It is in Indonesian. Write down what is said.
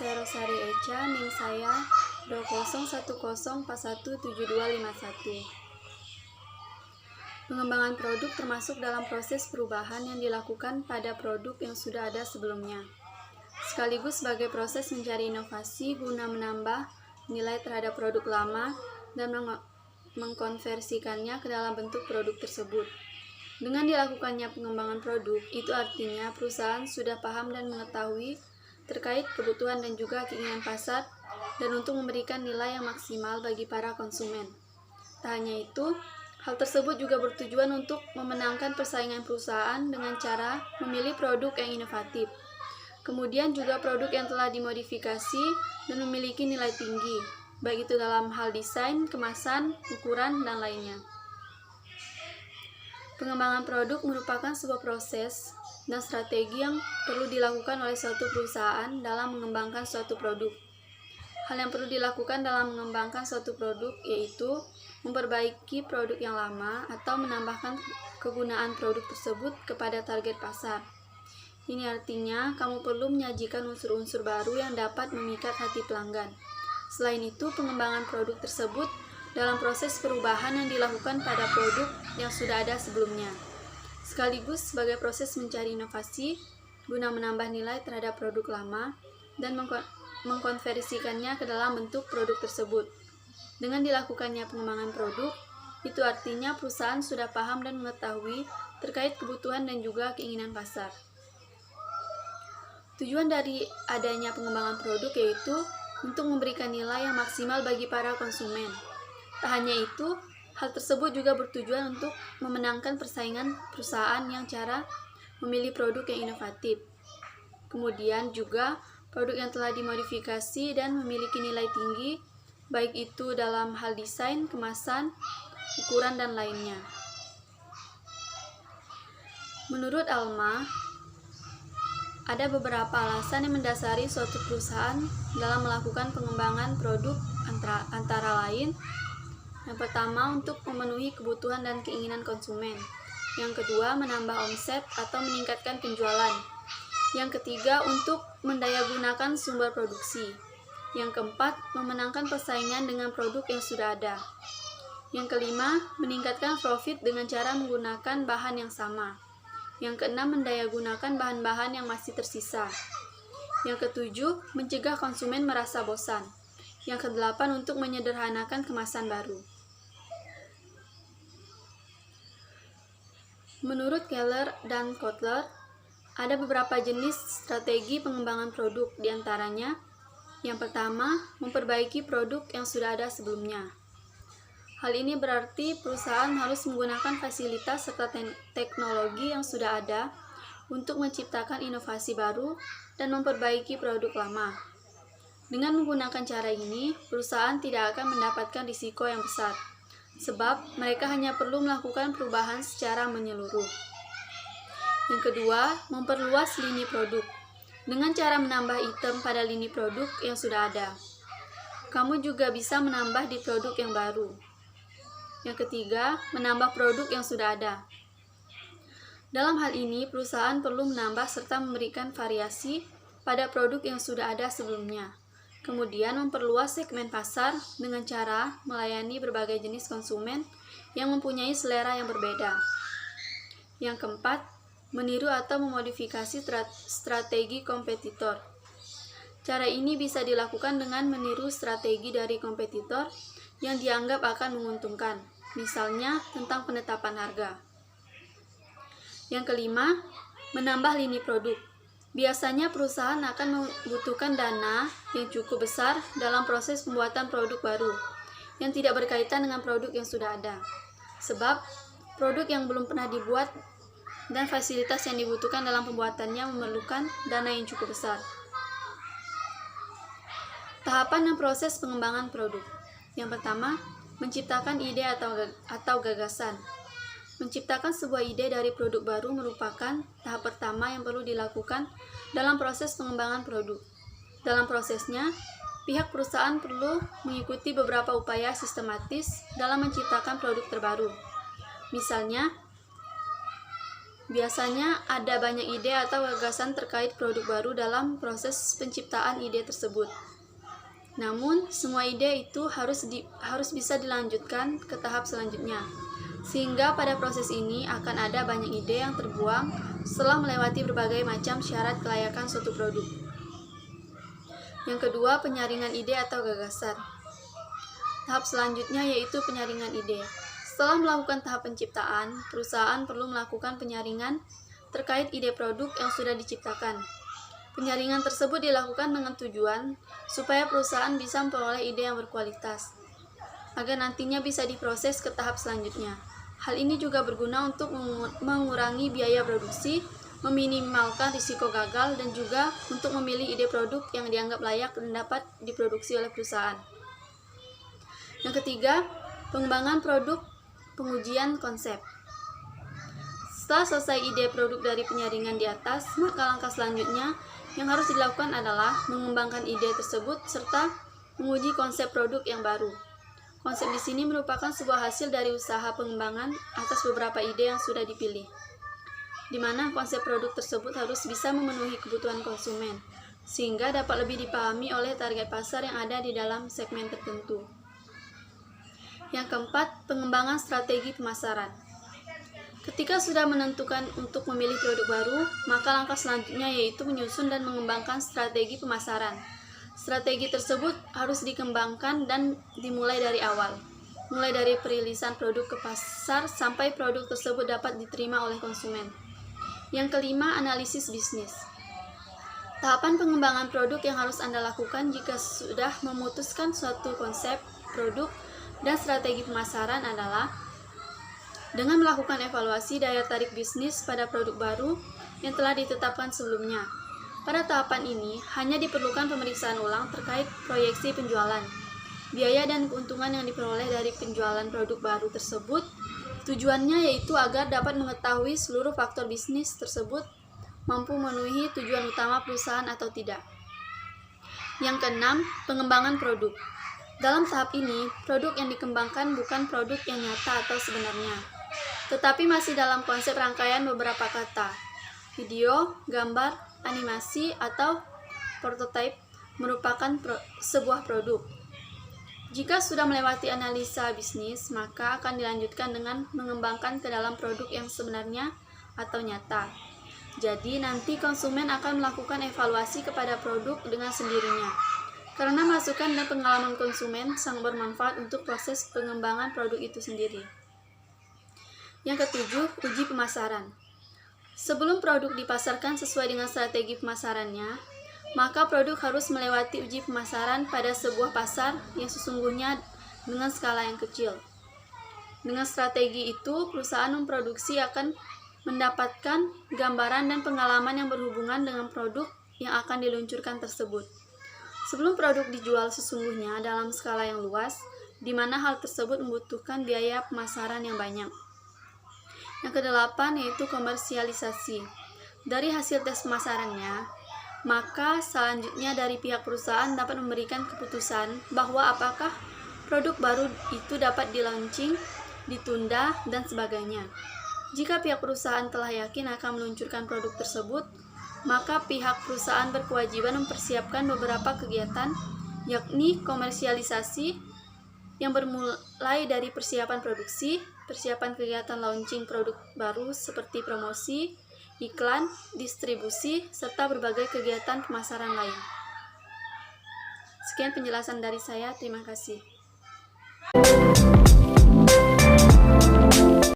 saya Rosari Echa, NIM saya 201041417251. Pengembangan produk termasuk dalam proses perubahan yang dilakukan pada produk yang sudah ada sebelumnya, sekaligus sebagai proses mencari inovasi guna menambah nilai terhadap produk lama dan mengkonversikannya ke dalam bentuk produk tersebut. Dengan dilakukannya pengembangan produk, itu artinya perusahaan sudah paham dan mengetahui terkait kebutuhan dan juga keinginan pasar dan untuk memberikan nilai yang maksimal bagi para konsumen. Tak hanya itu, hal tersebut juga bertujuan untuk memenangkan persaingan perusahaan dengan cara memilih produk yang inovatif. Kemudian juga produk yang telah dimodifikasi dan memiliki nilai tinggi, baik itu dalam hal desain, kemasan, ukuran, dan lainnya. Pengembangan produk merupakan sebuah proses dan strategi yang perlu dilakukan oleh suatu perusahaan dalam mengembangkan suatu produk. Hal yang perlu dilakukan dalam mengembangkan suatu produk yaitu memperbaiki produk yang lama atau menambahkan kegunaan produk tersebut kepada target pasar. Ini artinya kamu perlu menyajikan unsur-unsur baru yang dapat memikat hati pelanggan. Selain itu, pengembangan produk tersebut dalam proses perubahan yang dilakukan pada produk yang sudah ada sebelumnya, sekaligus sebagai proses mencari inovasi guna menambah nilai terhadap produk lama dan mengkonversikannya ke dalam bentuk produk tersebut. Dengan dilakukannya pengembangan produk, itu artinya perusahaan sudah paham dan mengetahui terkait kebutuhan dan juga keinginan pasar. Tujuan dari adanya pengembangan produk yaitu untuk memberikan nilai yang maksimal bagi para konsumen. Tak hanya itu, hal tersebut juga bertujuan untuk memenangkan persaingan perusahaan yang cara memilih produk yang inovatif. Kemudian juga produk yang telah dimodifikasi dan memiliki nilai tinggi, baik itu dalam hal desain, kemasan, ukuran, dan lainnya. Menurut Alma, ada beberapa alasan yang mendasari suatu perusahaan dalam melakukan pengembangan produk antara lain. Yang pertama, untuk memenuhi kebutuhan dan keinginan konsumen. Yang kedua, menambah omset atau meningkatkan penjualan. Yang ketiga, untuk mendayagunakan sumber produksi. Yang keempat, memenangkan persaingan dengan produk yang sudah ada. Yang kelima, meningkatkan profit dengan cara menggunakan bahan yang sama. Yang keenam, mendayagunakan bahan-bahan yang masih tersisa. Yang ketujuh, mencegah konsumen merasa bosan. Yang kedelapan, untuk menyederhanakan kemasan baru. Menurut Keller dan Kotler, ada beberapa jenis strategi pengembangan produk, diantaranya yang pertama, memperbaiki produk yang sudah ada sebelumnya. Hal ini berarti perusahaan harus menggunakan fasilitas serta teknologi yang sudah ada untuk menciptakan inovasi baru dan memperbaiki produk lama. Dengan menggunakan cara ini, perusahaan tidak akan mendapatkan risiko yang besar, sebab mereka hanya perlu melakukan perubahan secara menyeluruh. Yang kedua, memperluas lini produk. Dengan cara menambah item pada lini produk yang sudah ada, kamu juga bisa menambah di produk yang baru. Yang ketiga, menambah produk yang sudah ada. Dalam hal ini, perusahaan perlu menambah serta memberikan variasi pada produk yang sudah ada sebelumnya. Kemudian memperluas segmen pasar dengan cara melayani berbagai jenis konsumen yang mempunyai selera yang berbeda. Yang keempat, meniru atau memodifikasi strategi kompetitor. Cara ini bisa dilakukan dengan meniru strategi dari kompetitor yang dianggap akan menguntungkan, misalnya tentang penetapan harga. Yang kelima, menambah lini produk. Biasanya perusahaan akan membutuhkan dana yang cukup besar dalam proses pembuatan produk baru yang tidak berkaitan dengan produk yang sudah ada, sebab produk yang belum pernah dibuat dan fasilitas yang dibutuhkan dalam pembuatannya memerlukan dana yang cukup besar. Tahapan dan proses pengembangan produk. Yang pertama, menciptakan ide atau gagasan. Menciptakan sebuah ide dari produk baru merupakan tahap pertama yang perlu dilakukan dalam proses pengembangan produk. Dalam prosesnya, pihak perusahaan perlu mengikuti beberapa upaya sistematis dalam menciptakan produk terbaru. Misalnya, Biasanya ada banyak ide atau gagasan terkait produk baru dalam proses penciptaan ide tersebut. Namun, semua ide itu harus bisa dilanjutkan ke tahap selanjutnya. Sehingga pada proses ini akan ada banyak ide yang terbuang setelah melewati berbagai macam syarat kelayakan suatu produk. Yang kedua, penyaringan ide atau gagasan. Tahap selanjutnya yaitu penyaringan ide. Setelah melakukan tahap penciptaan, perusahaan perlu melakukan penyaringan terkait ide produk yang sudah diciptakan. Penyaringan tersebut dilakukan dengan tujuan supaya perusahaan bisa memperoleh ide yang berkualitas, agar nantinya bisa diproses ke tahap selanjutnya. Hal ini juga berguna untuk mengurangi biaya produksi, meminimalkan risiko gagal, dan juga untuk memilih ide produk yang dianggap layak dan dapat diproduksi oleh perusahaan. Yang ketiga, pengembangan produk, pengujian konsep. Setelah selesai ide produk dari penyaringan di atas, maka langkah selanjutnya yang harus dilakukan adalah mengembangkan ide tersebut serta menguji konsep produk yang baru. Konsep di sini merupakan sebuah hasil dari usaha pengembangan atas beberapa ide yang sudah dipilih, di mana konsep produk tersebut harus bisa memenuhi kebutuhan konsumen, sehingga dapat lebih dipahami oleh target pasar yang ada di dalam segmen tertentu. Yang keempat, pengembangan strategi pemasaran. Ketika sudah menentukan untuk memilih produk baru, maka langkah selanjutnya yaitu menyusun dan mengembangkan strategi pemasaran. Strategi tersebut harus dikembangkan dan dimulai dari awal, mulai dari perilisan produk ke pasar sampai produk tersebut dapat diterima oleh konsumen. Yang kelima, analisis bisnis. Tahapan pengembangan produk yang harus Anda lakukan jika sudah memutuskan suatu konsep produk dan strategi pemasaran adalah dengan melakukan evaluasi daya tarik bisnis pada produk baru yang telah ditetapkan sebelumnya. Pada tahapan ini, hanya diperlukan pemeriksaan ulang terkait proyeksi penjualan, biaya dan keuntungan yang diperoleh dari penjualan produk baru tersebut. Tujuannya yaitu agar dapat mengetahui seluruh faktor bisnis tersebut mampu memenuhi tujuan utama perusahaan atau tidak. Yang keenam, pengembangan produk. Dalam tahap ini, produk yang dikembangkan bukan produk yang nyata atau sebenarnya, tetapi masih dalam konsep rangkaian beberapa kata. Video, gambar, animasi, atau prototipe merupakan sebuah produk. Jika sudah melewati analisa bisnis, maka akan dilanjutkan dengan mengembangkan ke dalam produk yang sebenarnya atau nyata. Jadi, nanti konsumen akan melakukan evaluasi kepada produk dengan sendirinya. Karena masukan dan pengalaman konsumen sangat bermanfaat untuk proses pengembangan produk itu sendiri. Yang ketujuh, uji pemasaran. Sebelum produk dipasarkan sesuai dengan strategi pemasarannya, maka produk harus melewati uji pemasaran pada sebuah pasar yang sesungguhnya dengan skala yang kecil. Dengan strategi itu, perusahaan memproduksi akan mendapatkan gambaran dan pengalaman yang berhubungan dengan produk yang akan diluncurkan tersebut. Sebelum produk dijual sesungguhnya dalam skala yang luas, di mana hal tersebut membutuhkan biaya pemasaran yang banyak. Yang kedelapan yaitu komersialisasi. Dari hasil tes pemasarannya, maka selanjutnya dari pihak perusahaan dapat memberikan keputusan bahwa apakah produk baru itu dapat di-launching, ditunda, dan sebagainya. Jika pihak perusahaan telah yakin akan meluncurkan produk tersebut, maka pihak perusahaan berkewajiban mempersiapkan beberapa kegiatan, yakni komersialisasi, yang bermulai dari persiapan produksi, persiapan kegiatan launching produk baru seperti promosi, iklan, distribusi, serta berbagai kegiatan pemasaran lain. Sekian penjelasan dari saya, terima kasih.